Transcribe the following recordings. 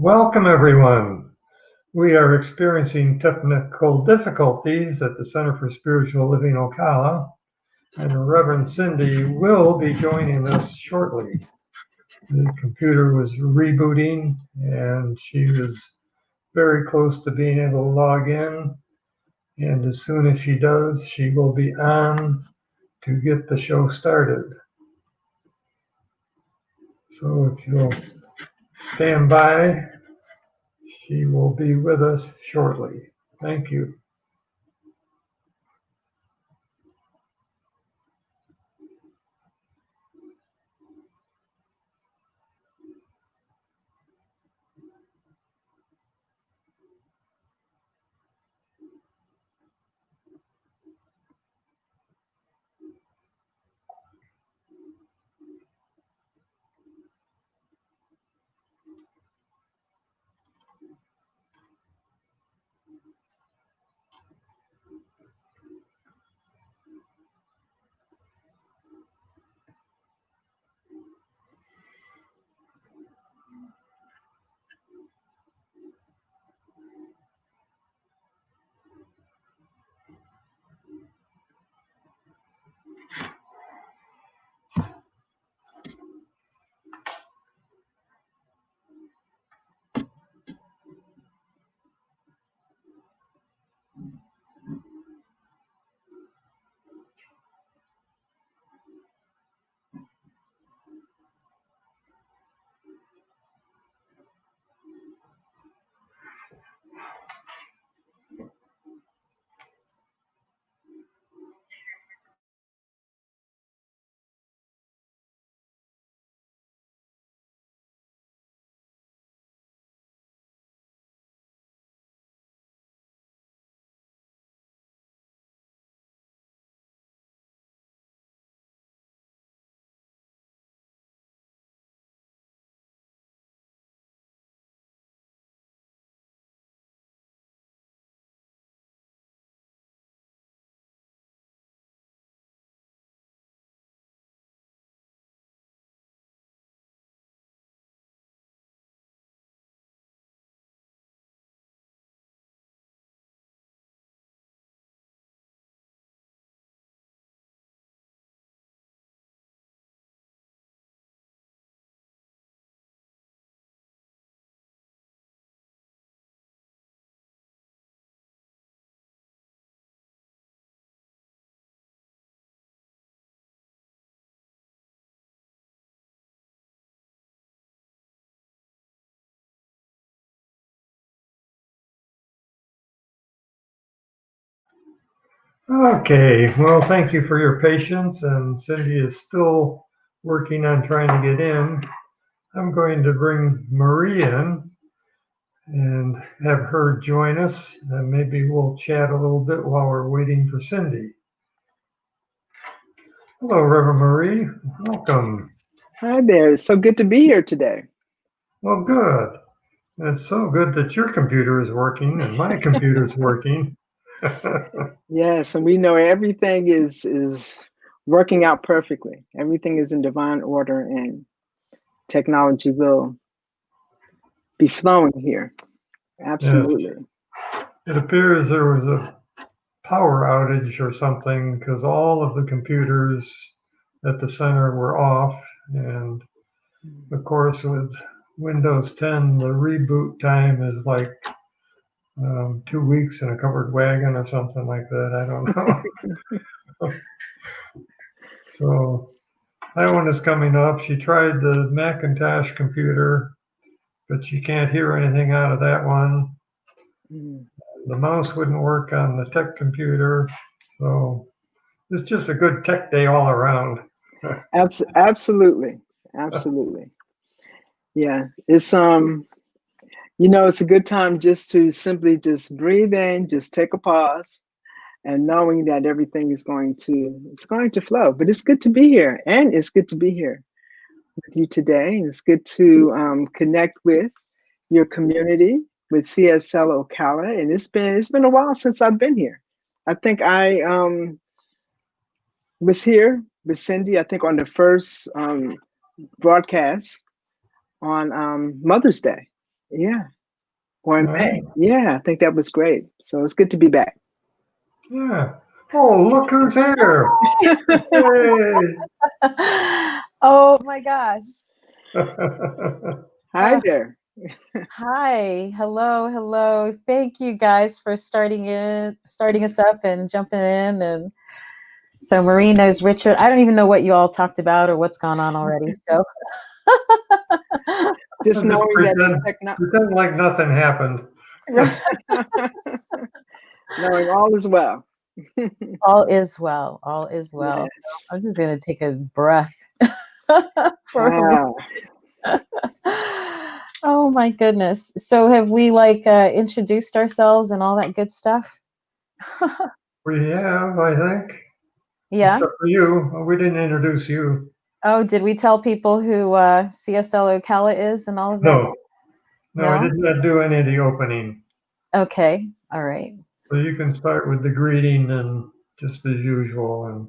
Welcome, everyone. We are experiencing technical difficulties at the Center for Spiritual Living Ocala, and Reverend Cindy will be joining us shortly. The computer was rebooting, and she was very close to being able to log in. And as soon as she does, she will be on to get the show started. So if you'll stand by, she will be with us shortly. Thank you. Okay, well, thank you for your patience, and Cindy is still working on trying to get in. I'm going to bring Marie in and have her join us, and maybe we'll chat a little bit while we're waiting for Cindy. Hello, Reverend Marie. Welcome. Hi there. It's so good to be here today. Well, good. It's so good that your computer is working and my computer is working. Yes, and we know everything is working out perfectly. Everything is in divine order, and technology will be flowing here. Absolutely. Yes. It appears there was a power outage or something because all of the computers at the center were off, and of course with Windows 10 the reboot time is like 2 weeks in a covered wagon or something like that. I don't know. So that one is coming up. She tried the Macintosh computer, but she can't hear anything out of that one. The mouse wouldn't work on the tech computer. So it's just a good tech day all around. Absolutely. Absolutely. Yeah. It's it's a good time just to simply just breathe in, just take a pause, and knowing that everything is going to flow. But it's good to be here, and it's good to be here with you today. It's good to connect with your community, with CSL Ocala, and it's been a while since I've been here. I think I was here with Cindy, I think on the first broadcast on Mother's Day. Yeah. Or in All right. May. Yeah, I think that was great. So it's good to be back. Yeah. Oh, look who's here. Yay. Oh my gosh. Hi there. Hi. Hello. Thank you guys for starting us up and jumping in. And so Marie knows Richard. I don't even know what you all talked about or what's gone on already. So Just Just knowing that pretend like nothing happened. knowing all is well. all is well. All is well. Yes. So I'm just gonna take a breath for a Ah, moment. Oh my goodness. So have we introduced ourselves and all that good stuff? We have, I think, Yeah. except for you. We didn't introduce you. Oh, did we tell people who CSL Ocala is and all of that? No, I No? did not do any of the opening. Okay. All right. So you can start with the greeting and just as usual. And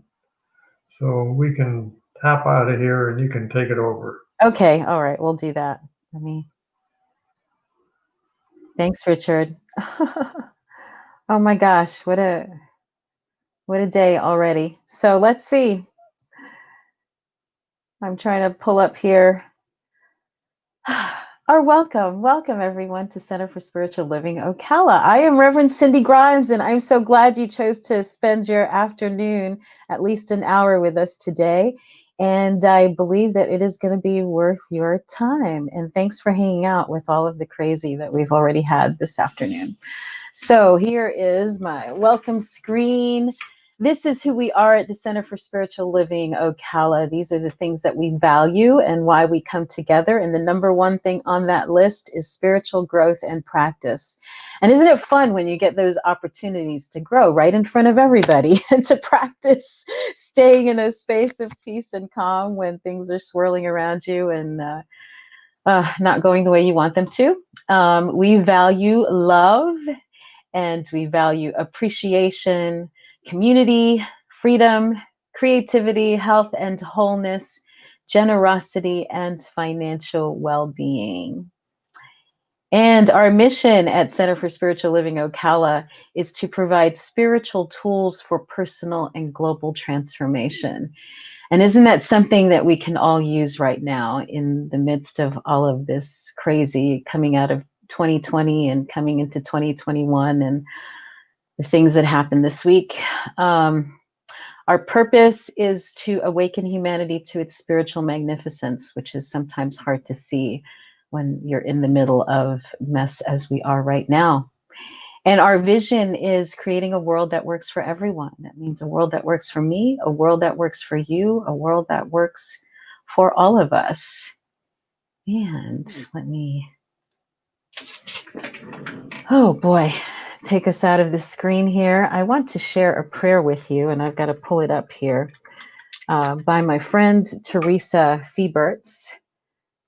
so we can hop out of here and you can take it over. Okay. All right. We'll do that. Thanks, Richard. Oh my gosh, what a day already. So let's see. I'm trying to pull up here. Welcome everyone to Center for Spiritual Living Ocala. I am Reverend Cindy Grimes, and I'm so glad you chose to spend your afternoon, at least an hour with us today. And I believe that it is going to be worth your time. And thanks for hanging out with all of the crazy that we've already had this afternoon. So here is my welcome screen. This is who we are at the Center for Spiritual Living Ocala. These are the things that we value and why we come together. And the number one thing on that list is spiritual growth and practice. And isn't it fun when you get those opportunities to grow right in front of everybody and to practice staying in a space of peace and calm when things are swirling around you and not going the way you want them to? We value love, and we value appreciation, community, freedom, creativity, health and wholeness, generosity, and financial well-being. And our mission at Center for Spiritual Living Ocala is to provide spiritual tools for personal and global transformation. And isn't that something that we can all use right now in the midst of all of this crazy coming out of 2020 and coming into 2021 and the things that happened this week? Our purpose is to awaken humanity to its spiritual magnificence, which is sometimes hard to see when you're in the middle of mess as we are right now. And our vision is creating a world that works for everyone. That means a world that works for me, a world that works for you, a world that works for all of us. And let me, oh boy, take us out of the screen here. I want to share a prayer with you, and I've got to pull it up here, by my friend Teresa Feberts.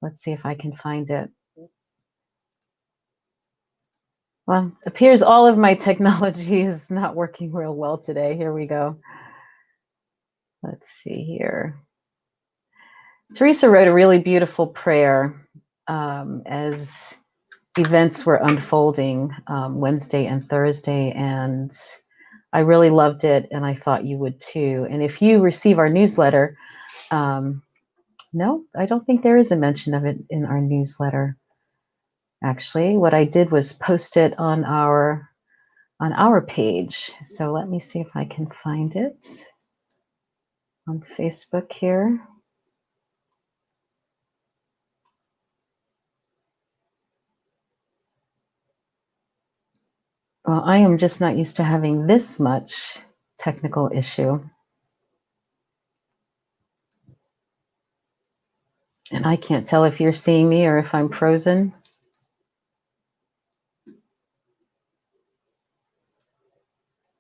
Let's see if I can find it. Well, it appears all of my technology is not working real well today. Here we go. Let's see here. Teresa wrote a really beautiful prayer as events were unfolding Wednesday and Thursday, and I really loved it, and I thought you would too. And if you receive our newsletter, no, I don't think there is a mention of it in our newsletter. Actually, what I did was post it on our page. So let me see if I can find it on Facebook here. Well, I am just not used to having this much technical issue. And I can't tell if you're seeing me or if I'm frozen.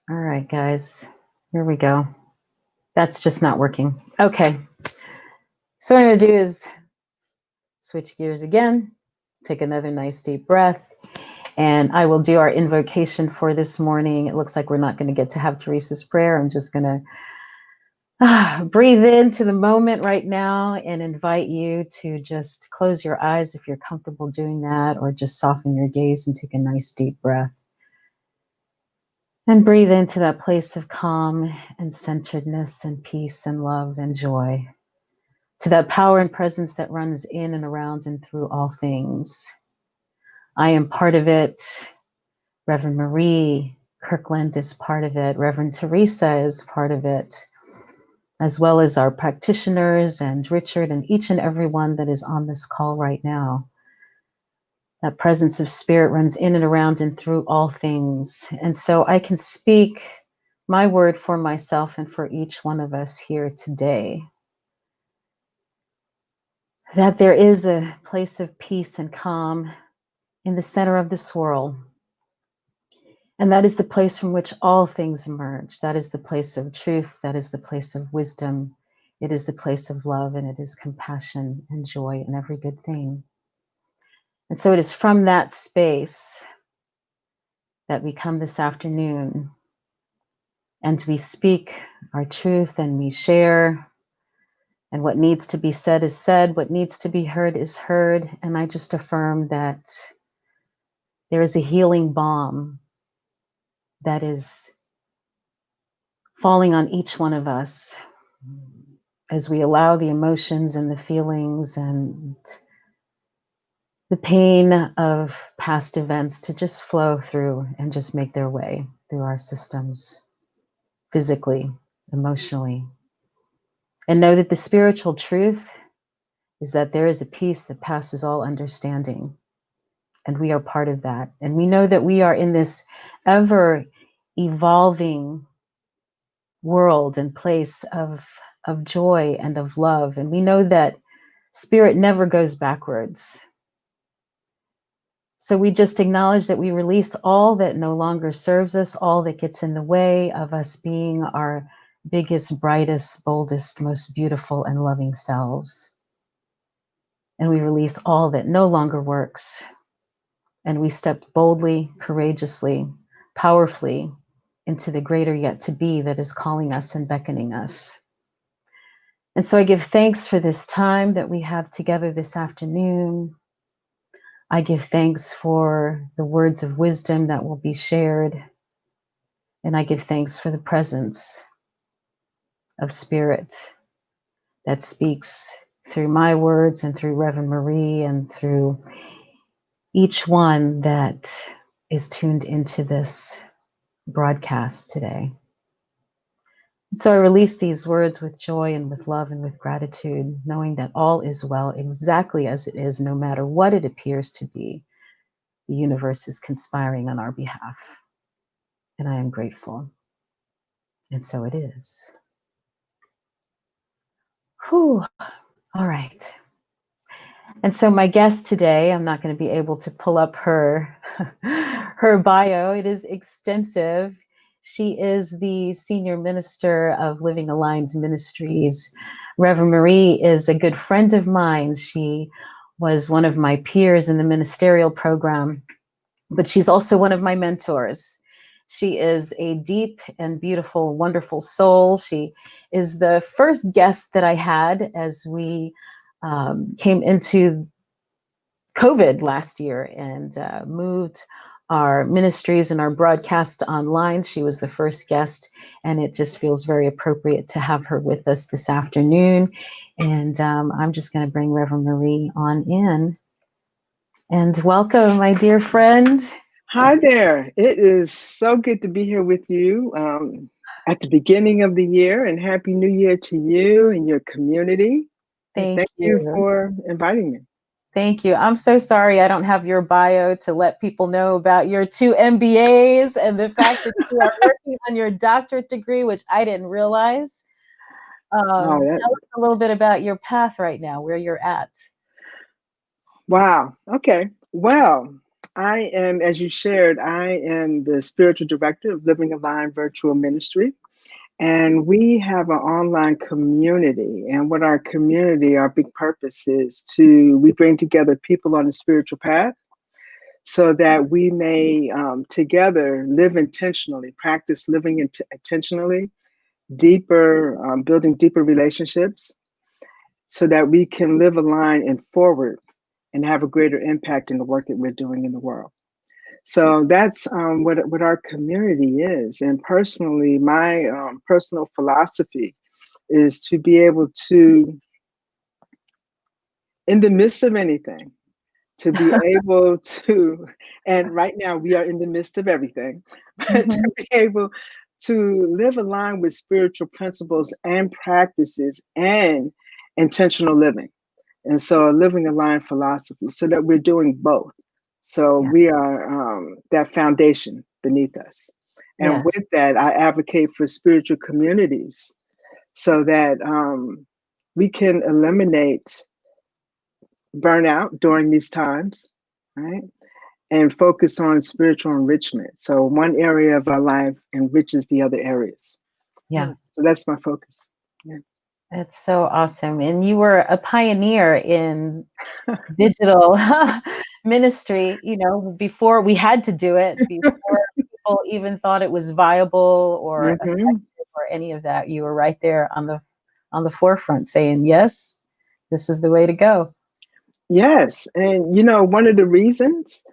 All right, guys, here we go. That's just not working. Okay. So what I'm going to do is switch gears again, take another nice deep breath, and I will do our invocation for this morning. It looks like we're not going to get to have Teresa's prayer. I'm just going to Breathe into the moment right now and invite you to just close your eyes if you're comfortable doing that, or just soften your gaze and take a nice deep breath. And breathe into that place of calm and centeredness and peace and love and joy, to that power and presence that runs in and around and through all things. I am part of it. Reverend Marie Kirkland is part of it. Reverend Teresa is part of it, as well as our practitioners and Richard and each and every one that is on this call right now. That presence of spirit runs in and around and through all things. And so I can speak my word for myself and for each one of us here today, that there is a place of peace and calm in the center of this world. And that is the place from which all things emerge. That is the place of truth. That is the place of wisdom. It is the place of love, and it is compassion and joy and every good thing. And so it is from that space that we come this afternoon, and we speak our truth, and we share, and what needs to be said is said, what needs to be heard is heard. And I just affirm that there is a healing balm that is falling on each one of us as we allow the emotions and the feelings and the pain of past events to just flow through and just make their way through our systems, physically, emotionally. And know that the spiritual truth is that there is a peace that passes all understanding. And we are part of that. And we know that we are in this ever evolving world and place of joy and of love. And we know that spirit never goes backwards. So we just acknowledge that we release all that no longer serves us, all that gets in the way of us being our biggest, brightest, boldest, most beautiful and loving selves. And we release all that no longer works. And we step boldly, courageously, powerfully into the greater yet to be that is calling us and beckoning us. And so I give thanks for this time that we have together this afternoon. I give thanks for the words of wisdom that will be shared. And I give thanks for the presence of spirit that speaks through my words and through Reverend Marie and through each one that is tuned into this broadcast today. So I release these words with joy and with love and with gratitude, knowing that all is well exactly as it is, no matter what it appears to be. The universe is conspiring on our behalf. And I am grateful. And so it is. Whew. All right. And so my guest today, I'm not going to be able to pull up her bio. It is extensive. She is the Senior Minister of Living Aligned Ministries. Reverend Marie is a good friend of mine. She was one of my peers in the ministerial program, but she's also one of my mentors. She is a deep and beautiful, wonderful soul. She is the first guest that I had as we came into COVID last year and moved our ministries and our broadcast online. She was the first guest, and it just feels very appropriate to have her with us this afternoon. And I'm just going to bring Reverend Marie on in. And welcome, my dear friend. Hi there. It is so good to be here with you at the beginning of the year, and Happy New Year to you and your community. Thank you you for inviting me. Thank you. I'm so sorry I don't have your bio to let people know about your 2 MBAs and the fact that you are working on your doctorate degree, which I didn't realize. Tell us a little bit about your path right now, where you're at. Wow. Okay. Well, I am, as you shared, I am the spiritual director of Living Aligned Virtual Ministry. And we have an online community. And what our community, our big purpose is we bring together people on a spiritual path so that we may together live intentionally, practice living intentionally, deeper, building deeper relationships so that we can live aligned and forward and have a greater impact in the work that we're doing in the world. So that's what our community is. And personally, my personal philosophy is to be able to, in the midst of anything, to be able to, and right now we are in the midst of everything, but to be able to live aligned with spiritual principles and practices and intentional living. And so a living aligned philosophy so that we're doing both. So we are that foundation beneath us. And Yes. with that, I advocate for spiritual communities so that we can eliminate burnout during these times, right? And focus on spiritual enrichment. So one area of our life enriches the other areas. Yeah. So that's my focus. Yeah. That's so awesome. And you were a pioneer in digital ministry, you know, before we had to do it, before people even thought it was viable or effective or any of that. You were right there on the forefront saying, yes, this is the way to go. Yes. And, you know, one of the reasons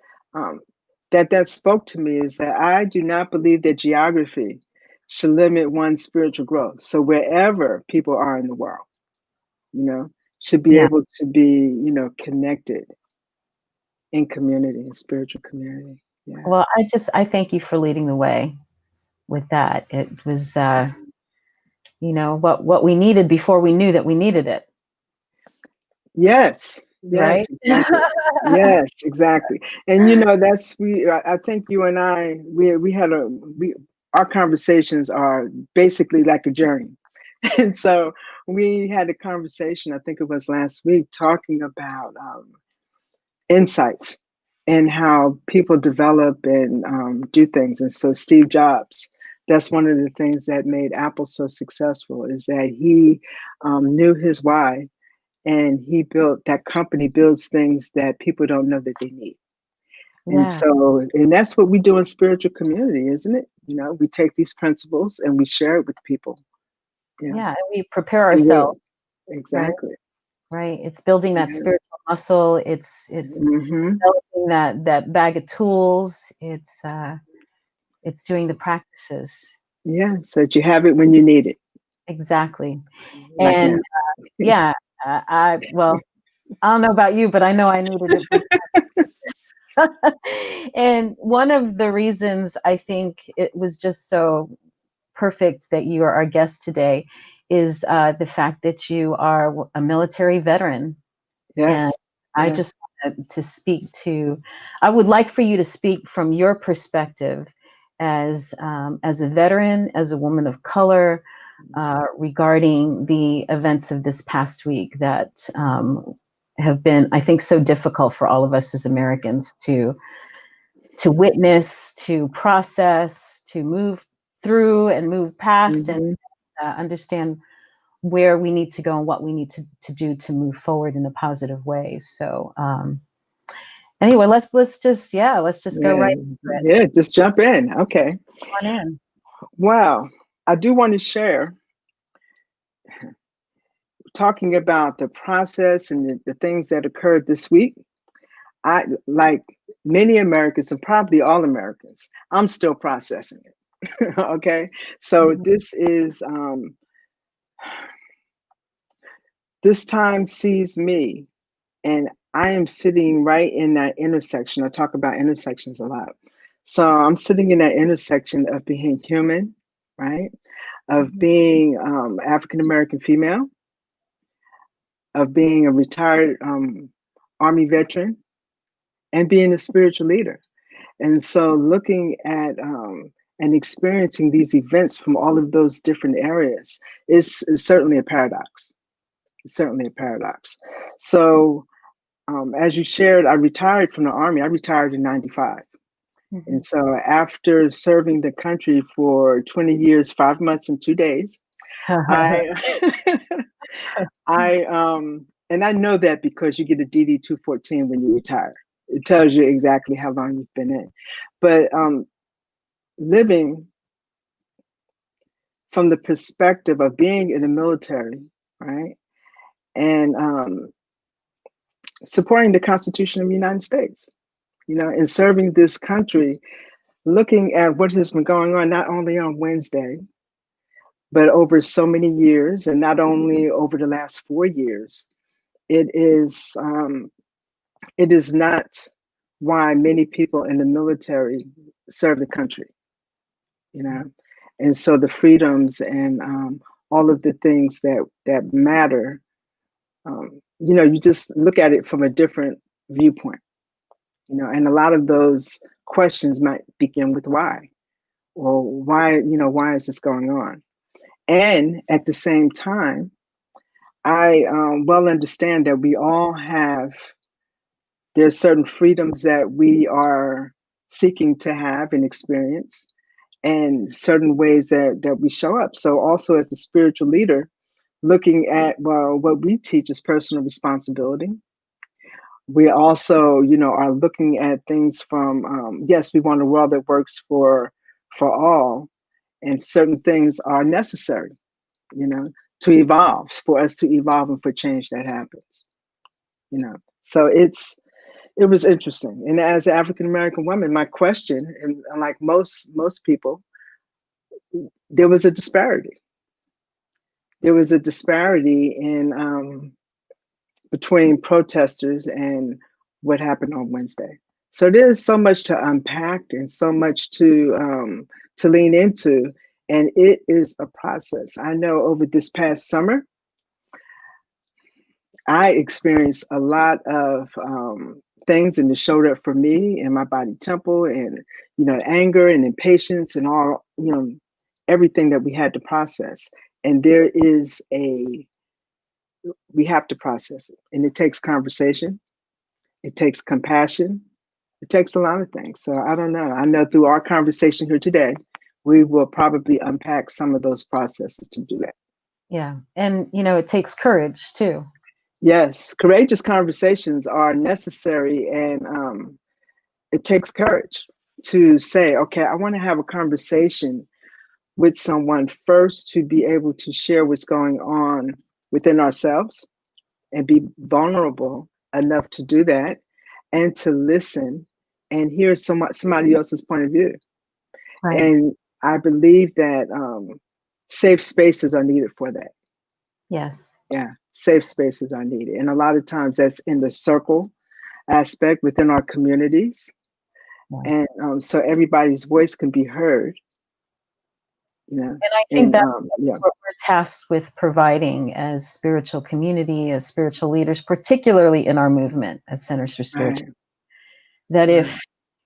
that spoke to me is that I do not believe that geography should limit one's spiritual growth. So wherever people are in the world, you know, should be Yeah. able to be, you know, connected in community, in spiritual community. Yeah. Well, I thank you for leading the way with that. It was, you know, what we needed before we knew that we needed it. Yes. Yes, Right? exactly. Yes, exactly. And you know, I think you and I we had our conversations are basically like a journey. And so we had a conversation, I think it was last week, talking about insights and how people develop and do things. And so Steve Jobs, that's one of the things that made Apple so successful is that he knew his why, and he built that company builds things that people don't know that they need. And Yeah. so, and that's what we do in spiritual community, isn't it? You know, we take these principles and we share it with people. Yeah. And we prepare In ourselves, ways. right? Exactly. Right. It's building that Yeah. spiritual muscle. It's Mm-hmm. developing that bag of tools. It's doing the practices. Yeah. So that you have it when you need it, Exactly. like now. And yeah, well, I don't know about you, but I know I needed it. And one of the reasons I think it was just so perfect that you are our guest today is the fact that you are a military veteran. And Yes. I Yes. just wanted to speak to, I would like for you to speak from your perspective as a veteran, as a woman of color, regarding the events of this past week that have been, I think, so difficult for all of us as Americans to witness, to process, to move through and move past and Mm-hmm. understand where we need to go and what we need to do to move forward in a positive way. So anyway, let's just go Yeah. right into it. Yeah. Just jump in. Okay. Come on in. Wow. I do want to share talking about the process and the things that occurred this week. I, like many Americans and probably all Americans, I'm still processing it. Okay. So Mhm. this time sees me, and I am sitting right in that intersection. I talk about intersections a lot. So I'm sitting in that intersection of being human, right? Of Mhm. being African American female, of being a retired Army veteran, and being a spiritual leader. And so looking at and experiencing these events from all of those different areas is certainly a paradox. It's certainly a paradox. So as you shared, I retired from the Army. I retired in 95. Mhm. And so after serving the country for 20 years, 5 months, and 2 days, I and I know that because you get a DD 214 when you retire. It tells you exactly how long you've been in. But living from the perspective of being in the military, right? And supporting the Constitution of the United States, and serving this country, looking at what has been going on, not only on Wednesday, but over so many years, and not only over the last 4 years. It is not why many people in the military serve the country, and so the freedoms and all of the things that matter, you just look at it from a different viewpoint, and a lot of those questions might begin with why, or why is this going on? And at the same time, I well understand that we all there's certain freedoms that we are seeking to have and experience, and certain ways that we show up. So also as a spiritual leader, looking at, well, what we teach is personal responsibility. We also, are looking at things from, yes, we want a world that works for all, and certain things are necessary, to evolve, for us to evolve and for change that happens, So it was interesting. And as an African American woman, my question, and like most people, there was a disparity. There was a disparity in between protesters and what happened on Wednesday. So there's so much to unpack and so much to lean into, and it is a process. I know over this past summer, I experienced a lot of things, and it showed up for me in my body temple, and anger and impatience and all, everything that we had to process. And we have to process it, and it takes conversation, it takes compassion, it takes a lot of things. So I don't know. I know through our conversation here today, we will probably unpack some of those processes to do that. Yeah, and it takes courage too. Yes, courageous conversations are necessary, and it takes courage to say, okay, I want to have a conversation with someone first, to be able to share what's going on within ourselves and be vulnerable enough to do that, and to listen and hear somebody else's point of view. Right. And I believe that safe spaces are needed for that. Yes. Yeah, safe spaces are needed. And a lot of times that's in the circle aspect within our communities. Right. And so everybody's voice can be heard. And I think that's what we're tasked with providing as spiritual community, as spiritual leaders, particularly in our movement as Centers for Spiritual. Right. That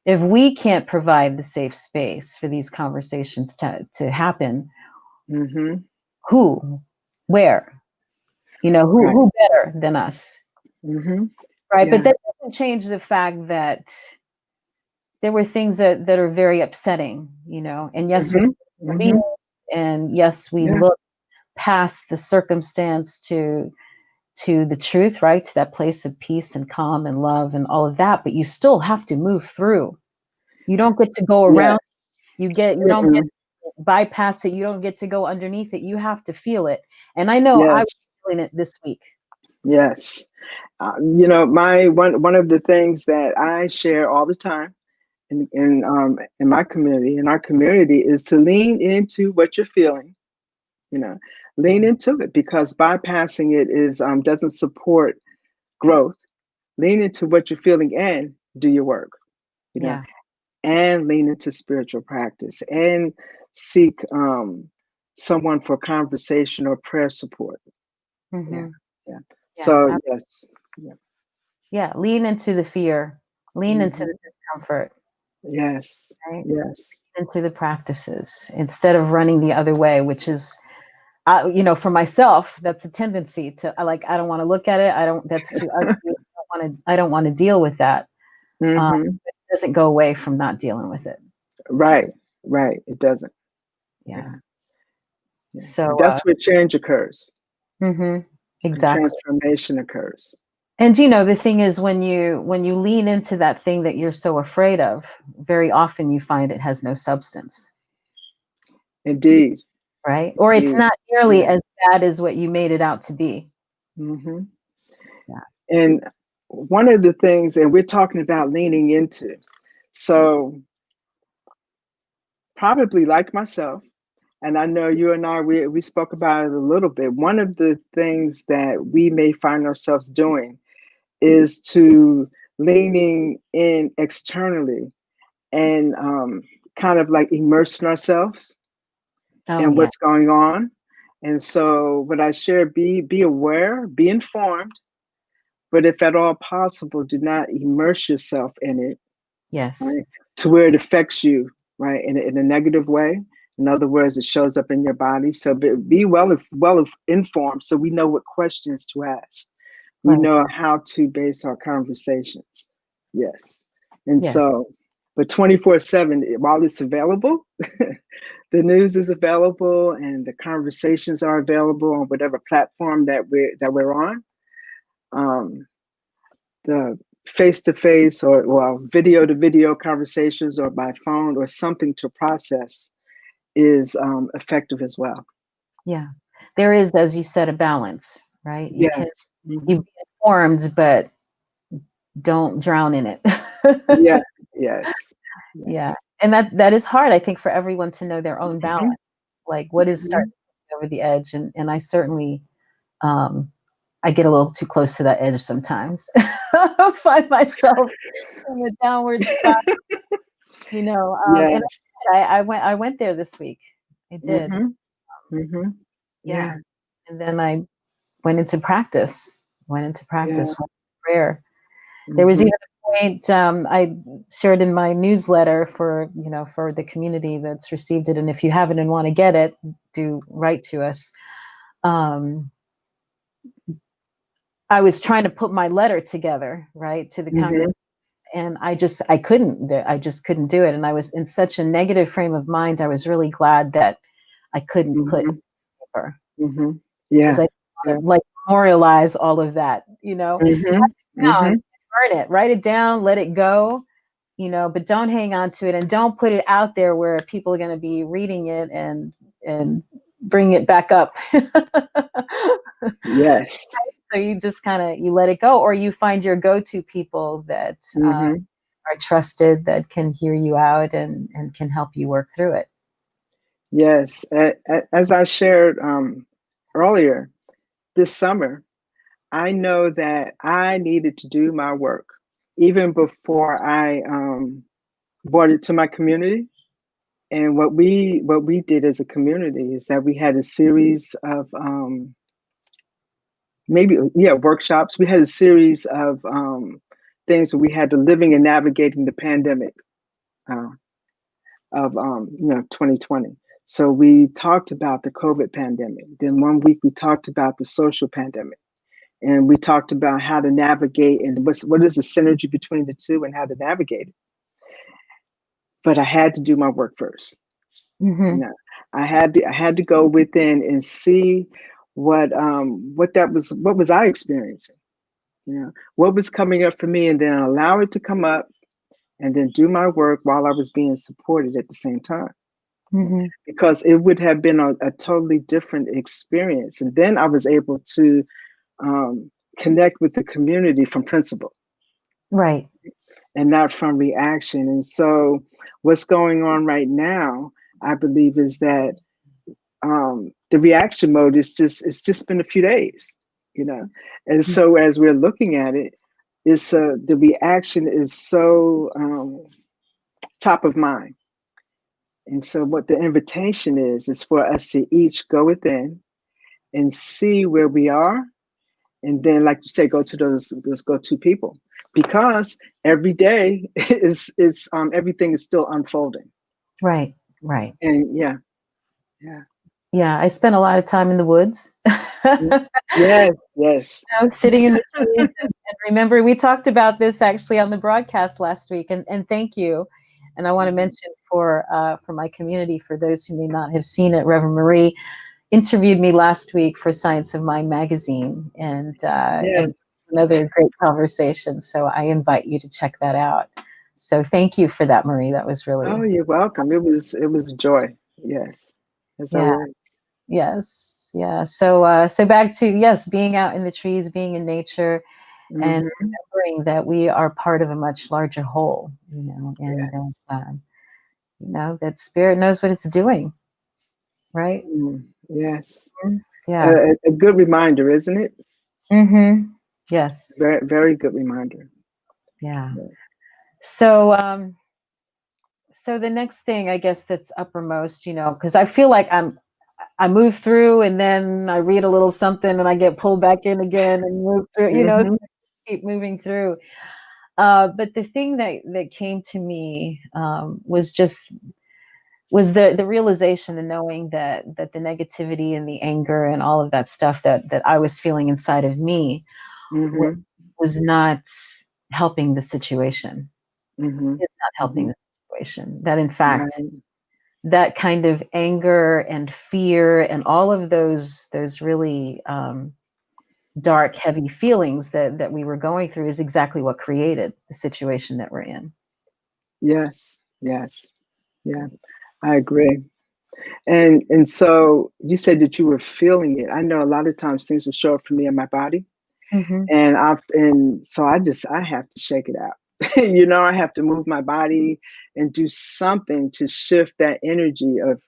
if we can't provide the safe space for these conversations to happen, who, where, who better than us? Right. Yeah. But that doesn't change the fact that there were things that are very upsetting, and yes, and yes, we look past the circumstance to the truth, right? To that place of peace and calm and love and all of that, but you still have to move through. You don't get to go around. You don't get to bypass it. You don't get to go underneath it. You have to feel it. And I know I was feeling it this week. Yes. My one of the things that I share all the time in my community, in our community, is to lean into what you're feeling. Lean into it, because bypassing it doesn't support growth. Lean into what you're feeling and do your work. And lean into spiritual practice and seek someone for conversation or prayer support. So yes. Yeah, lean into the fear, lean into the discomfort. Yes. Right? Yes. Into the practices instead of running the other way, which is, for myself, that's a tendency to, I don't want to look at it. That's too ugly. I don't want to deal with that. It doesn't go away from not dealing with it. Right. It doesn't. Yeah. So that's where change occurs. Exactly. Transformation occurs. And the thing is, when you lean into that thing that you're so afraid of, very often you find it has no substance. Indeed. right? Or it's You, not nearly yeah. as bad as what you made it out to be. hmm Yeah. And one of the things, and we're talking about leaning into, so probably like myself, and I know you and I, we spoke about it a little bit. One of the things that we may find ourselves doing is to leaning in externally and kind of like immersing ourselves Oh, in yeah. what's going on. And so what I share, be aware, be informed, but if at all possible, do not immerse yourself in it, Yes. right? To where it affects you, right? In a negative way. In other words, it shows up in your body. So be well informed so we know what questions to ask. We Right. know how to base our conversations. Yes. And Yeah. so, but 24/7, while it's available, the news is available and the conversations are available on whatever platform that we're on. Um, the face-to-face or well, video-to-video conversations or by phone or something to process is effective as well. Yeah. There is, as you said, a balance, right? You can Yes. you be informed, but don't drown in it. Yeah. Yes. Yeah. Yes. And that is hard, I think, for everyone to know their own balance. hmm Like what is hmm starting over the edge. And I certainly um I get a little too close to that edge sometimes. I find myself in a downward spiral, and Yes. I went there this week. I did. hmm hmm Yeah. Yeah. And then I went into practice, went into Yeah. practice, went into prayer. There was hmm even a point I shared in my newsletter for the community that's received it. And if you haven't and want to get it, do write to us. Um, I was trying to put my letter together, right, to the hmm congregation, and I couldn't. I just couldn't do it, and I was in such a negative frame of mind. I was really glad that I couldn't put hmm paper hmm because Yeah. I Yeah. want to like memorialize all of that. hmm Down, hmm burn it, write it down, let it go. But don't hang on to it and don't put it out there where people are going to be reading it and bring it back up. Yes. So you just kind of you let it go, or you find your go-to people that hmm are trusted, that can hear you out and can help you work through it. Yes. As I shared earlier, this summer, I know that I needed to do my work even before I brought it to my community. And what we did as a community is that we had a series of workshops. We had a series of things where we had to living and navigating the pandemic uh, of 2020. So we talked about the COVID pandemic. Then one week we talked about the social pandemic, and we talked about how to navigate and what is the synergy between the two and how to navigate it. But I had to do my work first. You Mm-hmm. know, I had to go within and see what was I experiencing. What was coming up for me, and then allow it to come up, and then do my work while I was being supported at the same time. Mm-hmm. Because it would have been a totally different experience, and then I was able to connect with the community from principle Right. and not from reaction. And so, what's going on right now, I believe, is that the reaction mode is it's just been a few days, and so as we're looking at it, it's the reaction is so top of mind. And so, what the invitation is for us to each go within and see where we are, and then, like you say, go to those go-to people, because every day is everything is still unfolding. Right. Right. And yeah, yeah, Yeah. I spent a lot of time in the woods. yes, yes. Sitting in the trees. And remember, we talked about this actually on the broadcast last week. And thank you. And I want to mention for my community, for those who may not have seen it, Reverend Marie interviewed me last week for Science of Mind magazine, and Yes. another great conversation. So I invite you to check that out. So thank you for that, Marie. That was Oh, really, you're welcome. It was a joy. Yes, as yeah. always. Yes. Yeah. So back to, yes, being out in the trees, being in nature, and Mhm. remembering that we are part of a much larger whole, and that, Yes. that spirit knows what it's doing, right? Yes. Mhm. Yeah. A good reminder, isn't it? Mm-hmm. Yes. Very, very good reminder. Yeah. Yeah. So the next thing, I guess, that's uppermost, because I feel like I move through and then I read a little something and I get pulled back in again and move through, Mhm. keep moving through. But the thing that came to me was the realization, the knowing that the negativity and the anger and all of that stuff that I was feeling inside of me was, Mhm. was not helping the situation. Mhm. It's not helping Mhm. the situation. That in fact, Right. that kind of anger and fear and all of those really dark, heavy feelings that we were going through is exactly what created the situation that we're in. Yes. Yes. Yeah. I agree. And so you said that you were feeling it. I know a lot of times things will show up for me in my body, Mm-hmm. and so I have to shake it out. I have to move my body and do something to shift that energy of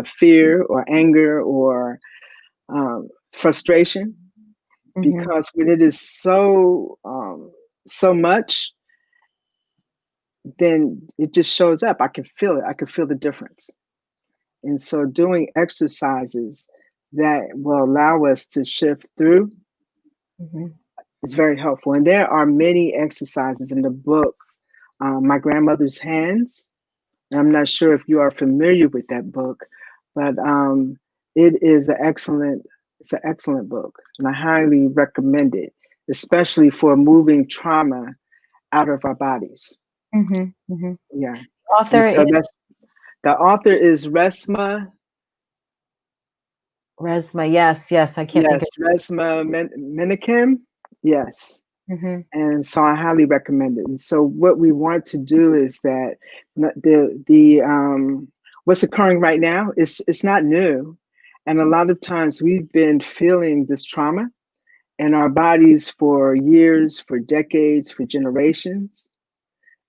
fear or anger or frustration, Mm-hmm. because when it is so much, then it just shows up. I can feel it. I can feel the difference. And so doing exercises that will allow us to shift through Mm-hmm. is very helpful. And there are many exercises in the book, My Grandmother's Hands. And I'm not sure if you are familiar with that book, but it is it's an excellent book. And I highly recommend it, especially for moving trauma out of our bodies. Mm-hmm. Mm-hmm. Yeah. And Author is so the author is Resma. Resma. Yes, I can't think of. Yes, Resma Menakem. Yes. Mm-hmm. And so I highly recommend it. And so what we want to do is that the what's occurring right now is it's not new. And a lot of times we've been feeling this trauma in our bodies for years, for decades, for generations.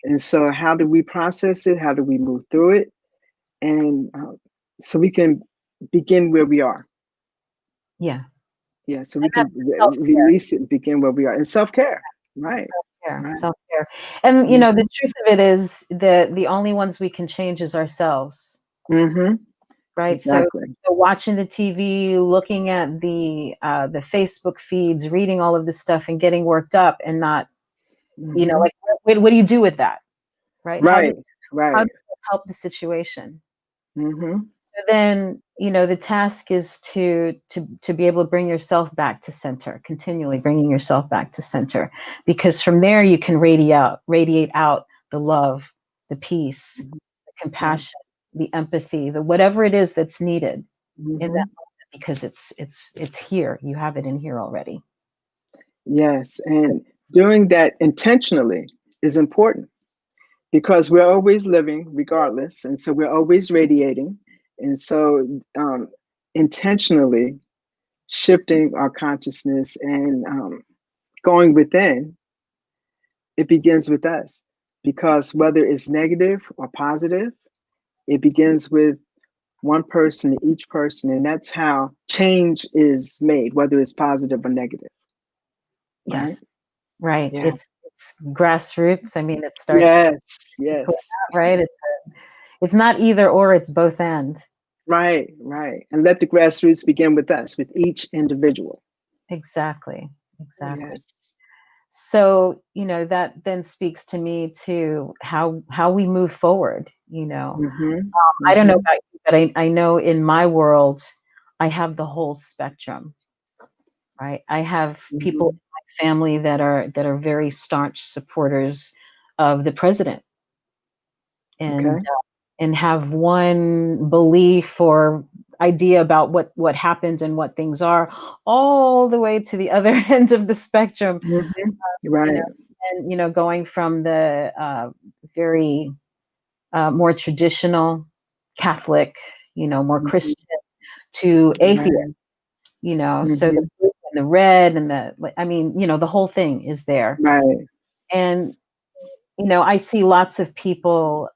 And so how do we process it? How do we move through it? And so we can begin where we are. Yeah, Yeah, so we and can that's self care. release it and begin where we are. And self-care. Right. Self care. Right. Self care. And the Mhm. truth of it is that the only ones we can change is ourselves. Mhm. Right. Exactly. So watching the TV, looking at the Facebook feeds, reading all of this stuff and getting worked up and not, Mhm. like, what do you do with that? Right. Right. How Right. does it help the situation? Mhm. So then, the task is to be able to bring yourself back to center, continually bringing yourself back to center, because from there you can radiate out the love, the peace, Mhm. the compassion, Yes. the empathy, the whatever it is that's needed in that Mhm. moment, because it's here. You have it in here already. Yes. And doing that intentionally is important because we're always living regardless. And so we're always radiating. And so intentionally shifting our consciousness and going within, it begins with us. Because whether it's negative or positive, it begins with one person to each person. And that's how change is made, whether it's positive or negative. Right? Yes, right. Yeah. It's grassroots. I mean, it starts Yes. with Yes. that, right? It's not either or, it's both and. Right. Right. And let the grassroots begin with us, with each individual. Exactly. Exactly. Yes. So, that then speaks to me to how we move forward. Mm-hmm. I don't know Mm-hmm. about you, but I know in my world, I have the whole spectrum, right? I have people Mm-hmm. in my family that are very staunch supporters of the president, and Okay. and have one belief or idea about what happens and what things are, all the way to the other end of the spectrum. Mm-hmm. you know Right. and going from the very more traditional Catholic, more Mm-hmm. Christian, to atheists, Right. you know, so the Mm-hmm. blue and the red and the, like, I mean, you know, the whole thing is there. Right. And, you know, I see lots of people,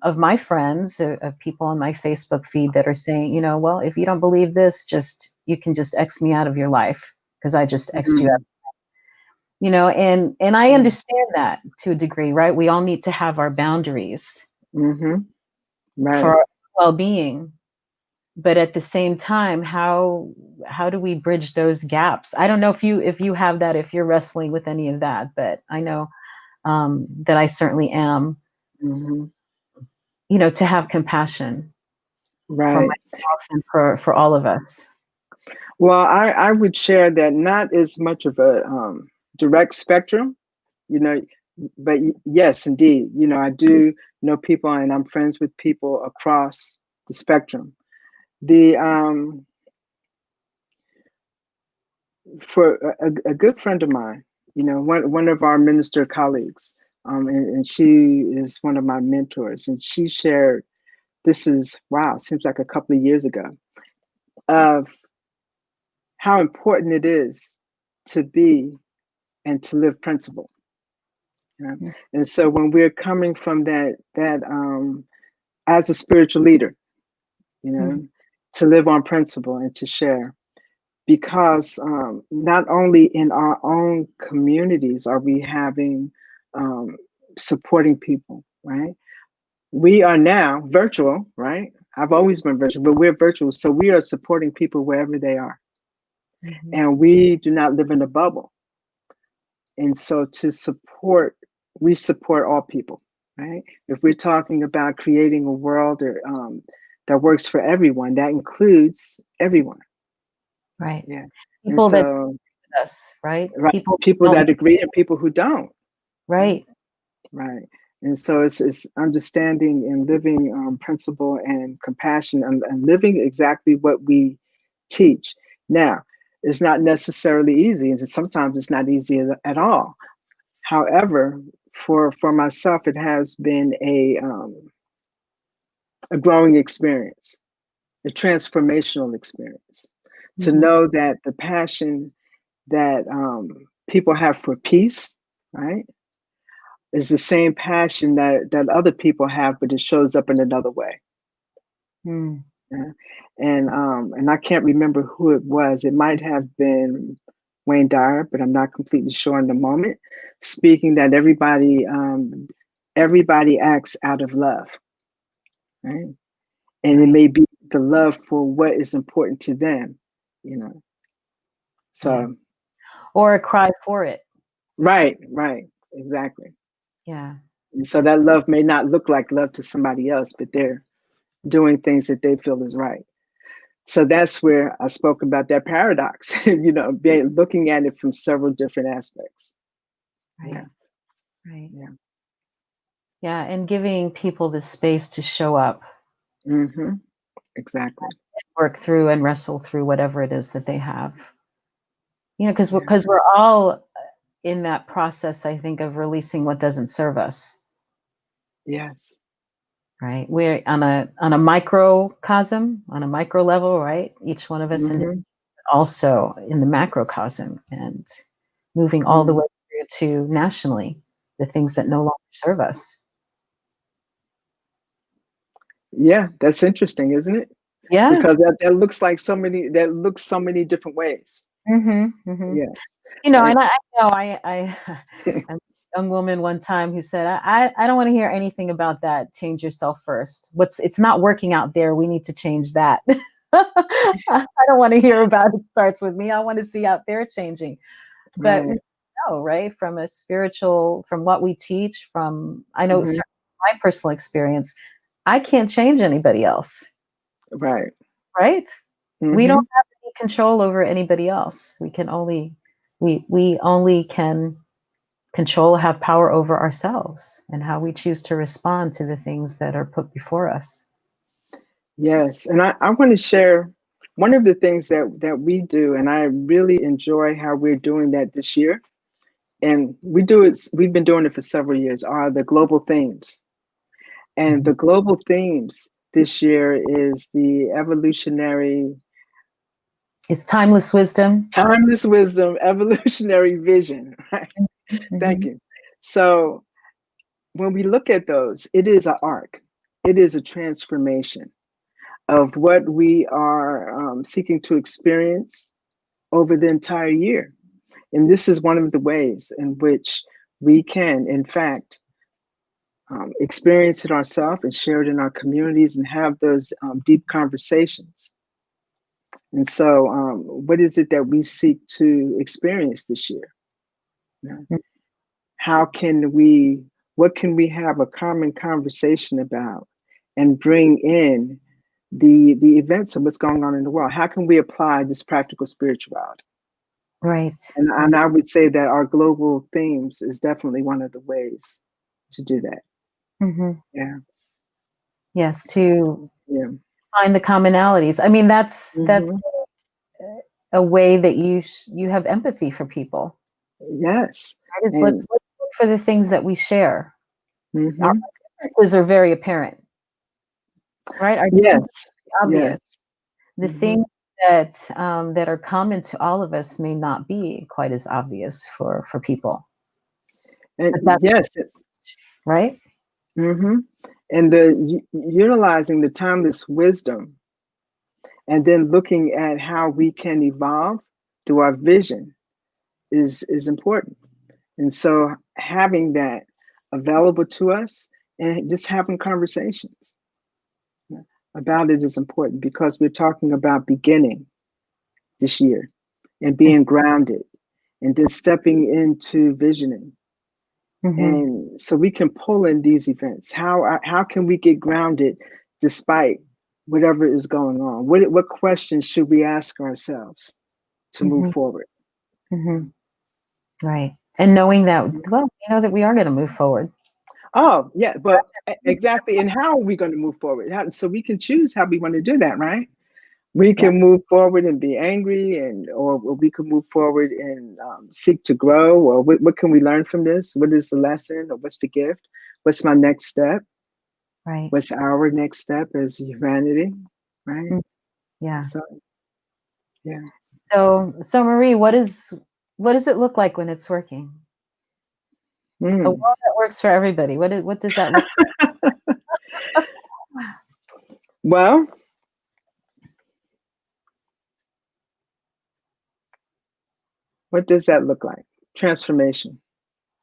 of my friends, of people on my Facebook feed that are saying, you know, well, if you don't believe this, you can just X me out of your life because I just X'd you out. Mm-hmm. You know, and I understand that to a degree, right? We all need to have our boundaries Mm-hmm. for Right. our well-being, but at the same time, how do we bridge those gaps? I don't know if you have that, if you're wrestling with any of that, but I know that I certainly am. Mm-hmm. You know, to have compassion for Right. myself and for all of us. Well, I would share that not as much of a direct spectrum, you know, but yes, indeed, you know, I do know people and I'm friends with people across the spectrum. The For a good friend of mine, you know, one of our minister colleagues, and she is one of my mentors, and she shared, this is, wow, seems like a couple of years ago, of how important it is to be and to live principle. You know? Mm. And so when we're coming from that as a spiritual leader, you know, to live on principle and to share, because not only in our own communities are we having um, supporting people, right? We are now virtual, right? I've always been virtual, but we're virtual, so we are supporting people wherever they are, Mhm. and we do not live in a bubble. And so we support all people, right? If we're talking about creating a world that works for everyone, that includes everyone. Right. Yeah. And People that so, with us, right? right, People people don't, that agree and people who don't. Right. right. Right. And so it's understanding and living principle and compassion and living exactly what we teach. Now, it's not necessarily easy, and sometimes it's not easy at all. However, for myself, it has been a growing experience, a transformational experience, to Mhm. know that the passion that people have for peace, right, is the same passion that other people have, but it shows up in another way. Mm. Yeah. And I can't remember who it was. It might have been Wayne Dyer, but I'm not completely sure in the moment. Speaking that everybody acts out of love, right? And it Right. may be the love for what is important to them, you know. Yeah. So Or a cry for it. right, exactly. Yeah. And so that love may not look like love to somebody else, but they're doing things that they feel is right. So that's where I spoke about that paradox, you know, looking at it from several different aspects. Right. Yeah, Right. yeah. Yeah. And giving people the space to show up, Mm-hmm. Exactly. work through and wrestle through whatever it is that they have. You know, because Yeah. we're all in that process, I think, of releasing what doesn't serve us. Yes. Right. We're on a microcosm, on a micro level, right? Each one of us, and Mm-hmm. also in the macrocosm, and moving all the Mm. way through to nationally, the things that no longer serve us. Yeah, that's interesting, isn't it? Yeah. Because that looks so many different ways. Mm-hmm. Yes. You know, And and I know I a young woman one time who said, I don't want to hear anything about that. Change yourself first. It's not working out there. We need to change that. I don't want to hear about it starts with me. I want to see out there changing. But we right. know, right, from a spiritual, from what we teach, from I know Mm-hmm. certainly my personal experience, I can't change anybody else, Right. right? We don't Mm-hmm. have any control over anybody else. We only can control, have power over ourselves and how we choose to respond to the things that are put before us. Yes. And I want to share one of the things that we do, and I really enjoy how we're doing that this year. And we've been doing it for several years, are the global themes. And Mhm. the global themes this year is the evolutionary It's timeless wisdom. Timeless wisdom, evolutionary vision. Right? Thank you. So when we look at those, it is an arc. It is a transformation of what we are seeking to experience over the entire year. And this is one of the ways in which we can, in fact, experience it ourselves and share it in our communities and have those deep conversations. And so, what is it that we seek to experience this year? You know, how can we, what can we have a common conversation about and bring in the events of what's going on in the world? How can we apply this practical spirituality? Right. And I would say that our global themes is definitely one of the ways to do that. Yeah. Yes, to Yeah. find the commonalities. I mean, that's a way that you have empathy for people. Yes. Right? Let's look for the things that we share. Our differences are very apparent, right? Our differences are obvious. Yes. The things that that are common to all of us may not be quite as obvious for people. And yes. Right. And the utilizing the timeless wisdom, and then looking at how we can evolve through our vision is important. And so having that available to us and just having conversations about it is important, because we're talking about beginning this year and being grounded and then stepping into visioning. And so we can pull in these events. How can we get grounded despite whatever is going on? What questions should we ask ourselves to move forward? Right. And knowing that, well, you know that we are going to move forward. Oh, yeah, but exactly. And how are we going to move forward? So we can choose how we want to do that, right? We can move forward and be angry, or we can move forward and seek to grow. Or what can we learn from this? What is the lesson, or what's the gift? What's my next step? Right. What's our next step as humanity? Right. Yeah. So, yeah. So Marie, what does it look like when it's working? A world that works for everybody. What does that look like? Well, what does that look like? Transformation.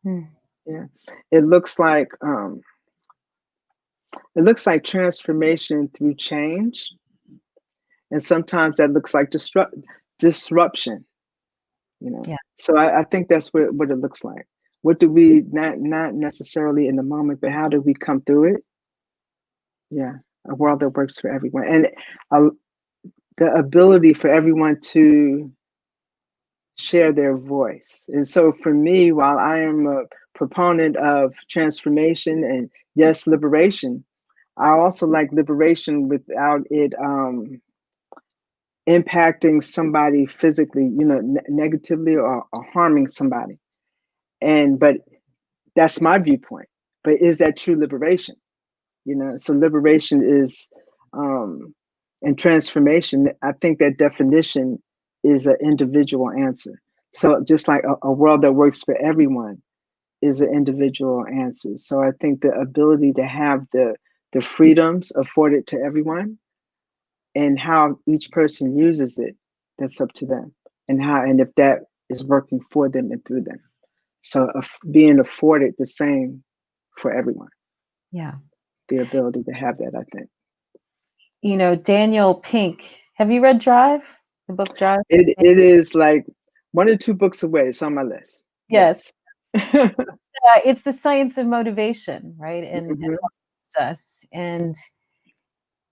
Yeah. It looks like transformation through change. And sometimes that looks like disruption, you know. Yeah. So I think that's what it looks like. What do we not necessarily in the moment, but how do we come through it? Yeah, a world that works for everyone, and the ability for everyone to share their voice. And so for me, while I am a proponent of transformation and yes, liberation, I also like liberation without it impacting somebody physically, you know, negatively or harming somebody. But that's my viewpoint. But is that true liberation? You know, so liberation is and transformation. I think that definition is an individual answer. So just like a world that works for everyone is an individual answer. So I think the ability to have the freedoms afforded to everyone, and how each person uses it, that's up to them, and if that is working for them and through them. So being afforded the same for everyone. Yeah. The ability to have that, I think. You know, Daniel Pink, have you read Drive? The book Drive? It is like 1 or 2 books away. It's on my list. Yes. It's the science of motivation, right? And what motivates us. And,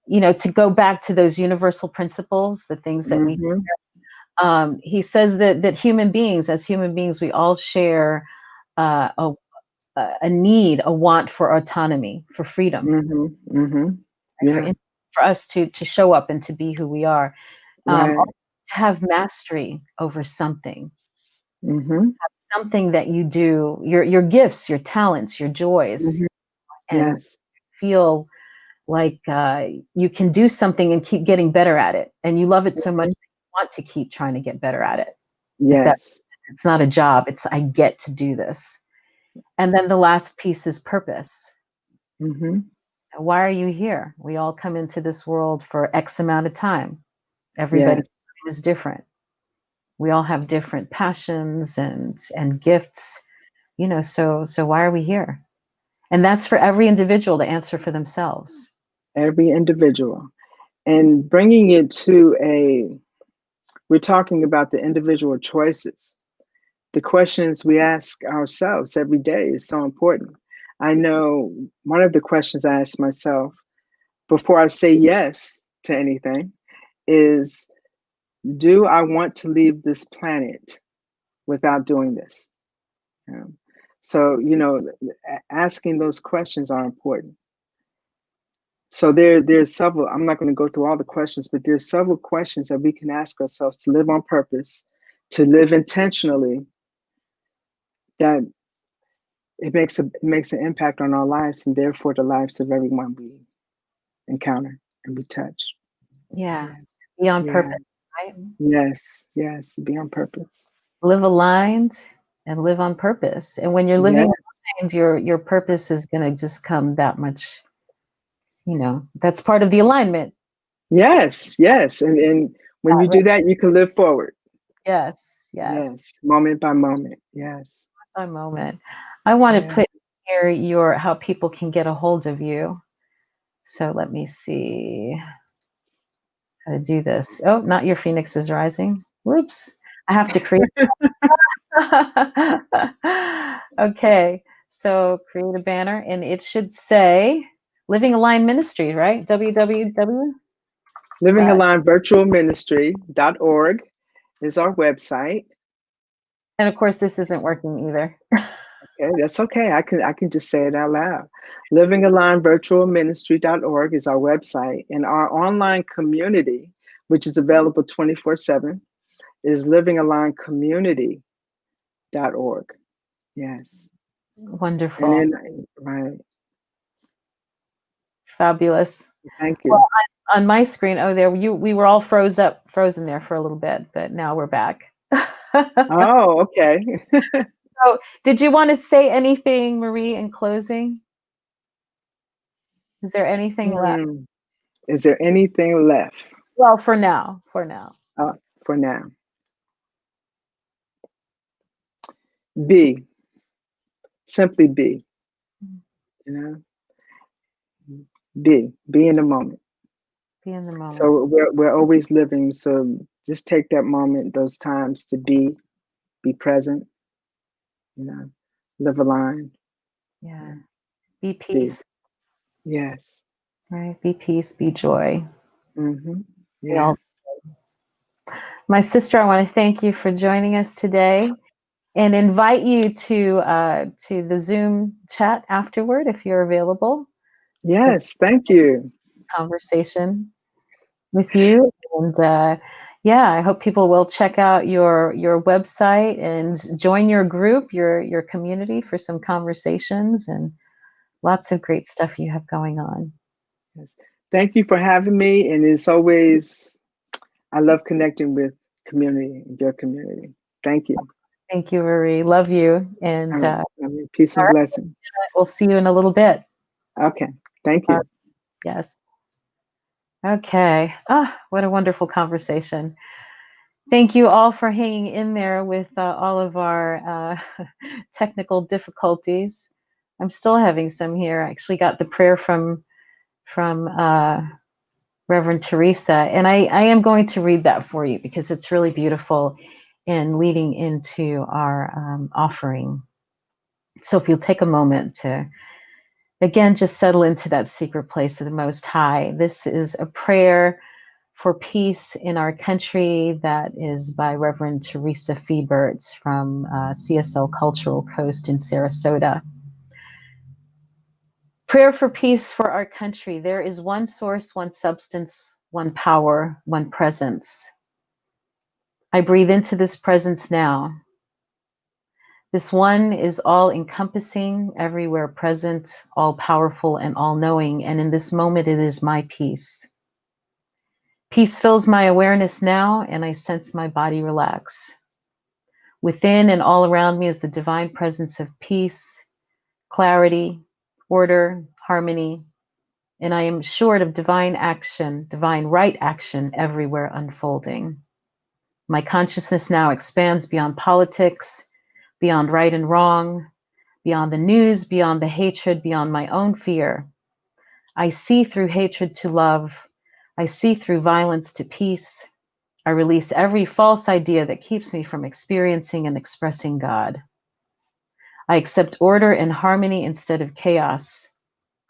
you know, to go back to those universal principles, the things that we share, he says that human beings, we all share a need, a want for autonomy, for freedom, for us to show up and to be who we are, to have mastery over something, something that you do, your gifts, your talents, your joys, and feel like you can do something and keep getting better at it, and you love it so much that want to keep trying to get better at it. Yes. It's not a job. It's I get to do this. And then the last piece is purpose. Mm-hmm. Why are you here? We all come into this world for X amount of time. Everybody is different. We all have different passions and gifts, so why are we here? And that's for every individual to answer for themselves. Every individual. And bringing it to we're talking about the individual choices. The questions we ask ourselves every day is so important. I know one of the questions I ask myself before I say yes to anything is, do I want to leave this planet without doing this? So, asking those questions are important. So there's several, I'm not going to go through all the questions, but there's several questions that we can ask ourselves to live on purpose, to live intentionally, that it makes an impact on our lives and therefore the lives of everyone we encounter and we touch. Yeah. Yes. Be on purpose, right? Yes. Be on purpose. Live aligned and live on purpose. And when you're living aligned, your purpose is going to just come that much, that's part of the alignment. Yes. And when you do that, you can live forward. Yes. Moment by moment. Yes. By moment. I want to put here how people can get a hold of you. So let me see how to do this. Oh, not your Phoenix is rising. Whoops. I have to create. Okay. So create a banner and it should say Living Aligned Ministry, right? www. LivingAlignedVirtualMinistry.org is our website. And of course, this isn't working either. Okay, that's okay. I can just say it out loud. LivingAlignedVirtualMinistry.org is our website, and our online community, which is available 24/7, is LivingAlignedCommunity.org. Yes. Wonderful. And then, right. Fabulous. Thank you. Well, on my screen, we were all frozen there for a little bit, but now we're back. Oh, okay. So, did you want to say anything, Marie, in closing? Is there anything left? Is there anything left? Well, for now. For now. Simply be. Be in the moment. Be in the moment. So we're always living. So just take that moment, those times to be present. Live aligned. Yeah. Be peace. Yes. Right. Be peace. Be joy. Mm-hmm. Yeah. My sister, I want to thank you for joining us today, and invite you to the Zoom chat afterward if you're available. Yes. Thank you. Conversation with you, and I hope people will check out your website and join your group, your community, for some conversations and lots of great stuff you have going on. Yes. Thank you for having me, and it's always, I love connecting with your community. Thank you. Thank you, Marie. Love you, and peace and blessings. We'll see you in a little bit. Okay. Thank you. Yes. Okay. What a wonderful conversation. Thank you all for hanging in there with all of our technical difficulties. I'm still having some here. I actually got the prayer from Reverend Teresa, and I am going to read that for you because it's really beautiful in leading into our offering. So if you'll take a moment to, again, just settle into that secret place of the Most High. This is a prayer for peace in our country that is by Reverend Teresa Feebert from CSL Cultural Coast in Sarasota. Prayer for peace for our country. There is one source, one substance, one power, one presence. I breathe into this presence now. This one is all-encompassing, everywhere present, all-powerful and all-knowing, and in this moment it is my peace. Peace fills my awareness now, and I sense my body relax. Within and all around me is the divine presence of peace, clarity, order, harmony, and I am assured of divine action, divine right action everywhere unfolding. My consciousness now expands beyond politics, beyond right and wrong, beyond the news, beyond the hatred, beyond my own fear. I see through hatred to love. I see through violence to peace. I release every false idea that keeps me from experiencing and expressing God. I accept order and harmony instead of chaos.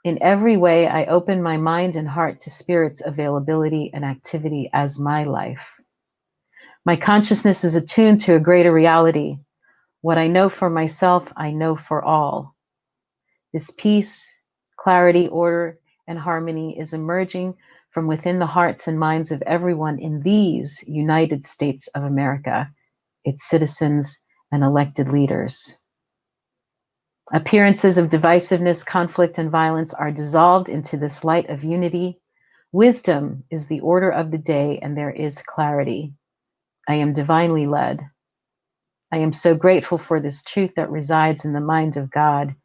In every way, I open my mind and heart to Spirit's availability and activity as my life. My consciousness is attuned to a greater reality. What I know for myself, I know for all. This peace, clarity, order, and harmony is emerging from within the hearts and minds of everyone in these United States of America, its citizens and elected leaders. Appearances of divisiveness, conflict, and violence are dissolved into this light of unity. Wisdom is the order of the day, and there is clarity. I am divinely led. I am so grateful for this truth that resides in the mind of God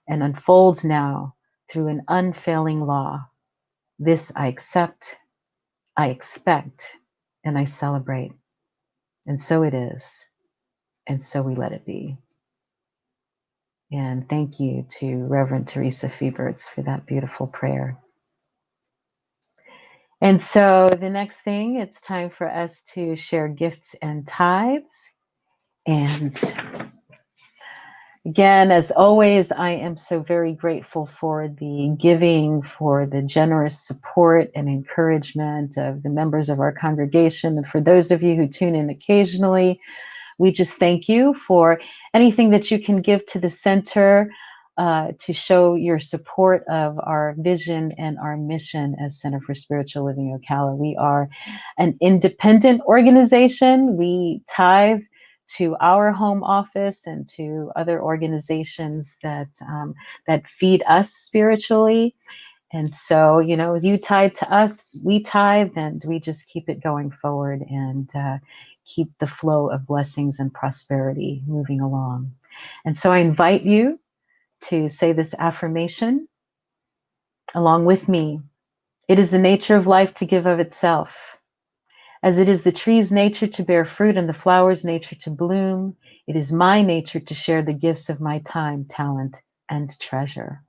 and unfolds now through an unfailing law. This I accept, I expect, and I celebrate. And so it is, and so we let it be. And thank you to Reverend Teresa Feeberts for that beautiful prayer. And so the next thing, it's time for us to share gifts and tithes. And again, as always, I am so very grateful for the giving, for the generous support and encouragement of the members of our congregation. And for those of you who tune in occasionally, we just thank you for anything that you can give to the center to show your support of our vision and our mission as Center for Spiritual Living Ocala. We are an independent organization. We tithe to our home office and to other organizations that feed us spiritually. And so, you know, you tithe to us, we tithe, and we just keep it going forward and keep the flow of blessings and prosperity moving along. And so I invite you to say this affirmation along with me. It is the nature of life to give of itself. As it is the tree's nature to bear fruit and the flower's nature to bloom, it is my nature to share the gifts of my time, talent, and treasure.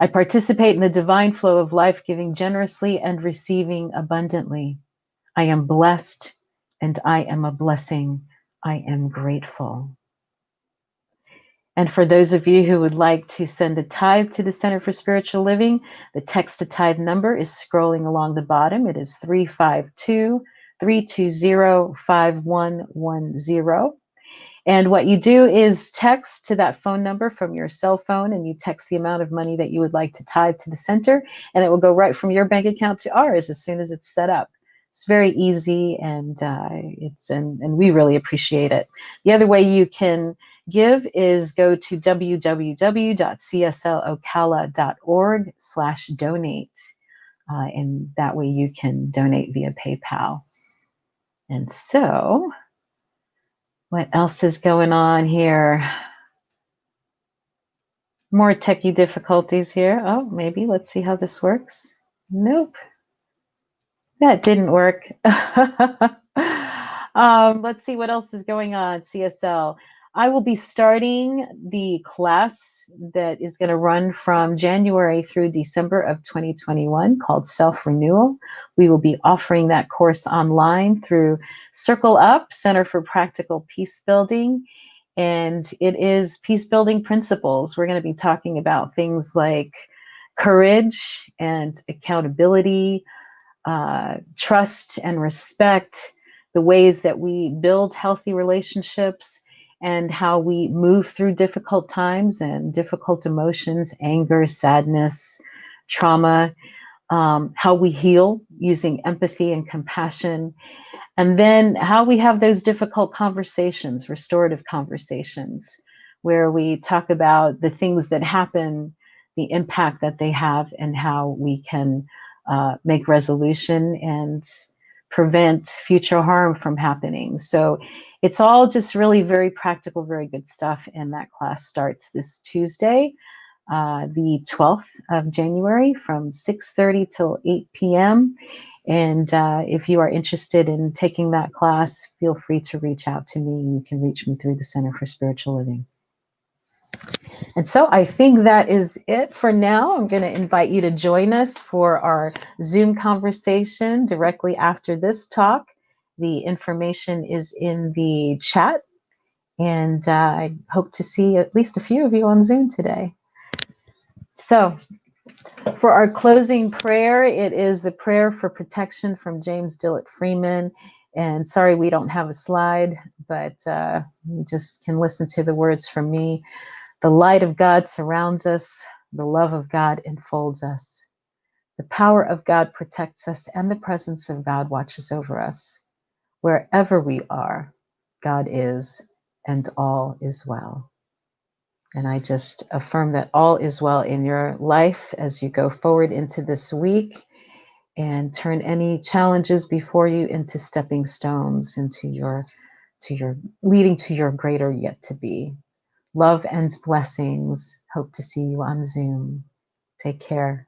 I participate in the divine flow of life, giving generously and receiving abundantly. I am blessed and I am a blessing. I am grateful. And for those of you who would like to send a tithe to the Center for Spiritual Living, the text to tithe number is scrolling along the bottom. It is 352-320-5110. And what you do is text to that phone number from your cell phone, and you text the amount of money that you would like to tithe to the center, and it will go right from your bank account to ours as soon as it's set up. It's very easy, and and we really appreciate it. The other way you can give is go to www.cslocala.org/donate, and that way you can donate via PayPal. And so, what else is going on here? More techie difficulties here. Oh, maybe. Let's see how this works. Nope. That didn't work. Let's see what else is going on, CSL. I will be starting the class that is going to run from January through December of 2021 called Self-Renewal. We will be offering that course online through Circle Up, Center for Practical Peace Building. And it is peace building principles. We're going to be talking about things like courage and accountability, trust and respect, the ways that we build healthy relationships, and how we move through difficult times and difficult emotions, anger, sadness, trauma, how we heal using empathy and compassion, and then how we have those difficult conversations, restorative conversations, where we talk about the things that happen, the impact that they have, and how we can make resolution and prevent future harm from happening. So it's all just really very practical, very good stuff. And that class starts this Tuesday, the 12th of January from 6:30 till 8 p.m. And if you are interested in taking that class, feel free to reach out to me. You can reach me through the Center for Spiritual Living. And so I think that is it for now. I'm going to invite you to join us for our Zoom conversation directly after this talk. The information is in the chat, and I hope to see at least a few of you on Zoom today. So for our closing prayer, it is the prayer for protection from James Dillett Freeman. And sorry, we don't have a slide, but you just can listen to the words from me. The light of God surrounds us. The love of God enfolds us. The power of God protects us, and the presence of God watches over us. Wherever we are, God is, and all is well. And I just affirm that all is well in your life as you go forward into this week, and turn any challenges before you into stepping stones into your leading to your greater yet to be. Love and blessings. Hope to see you on Zoom. Take care.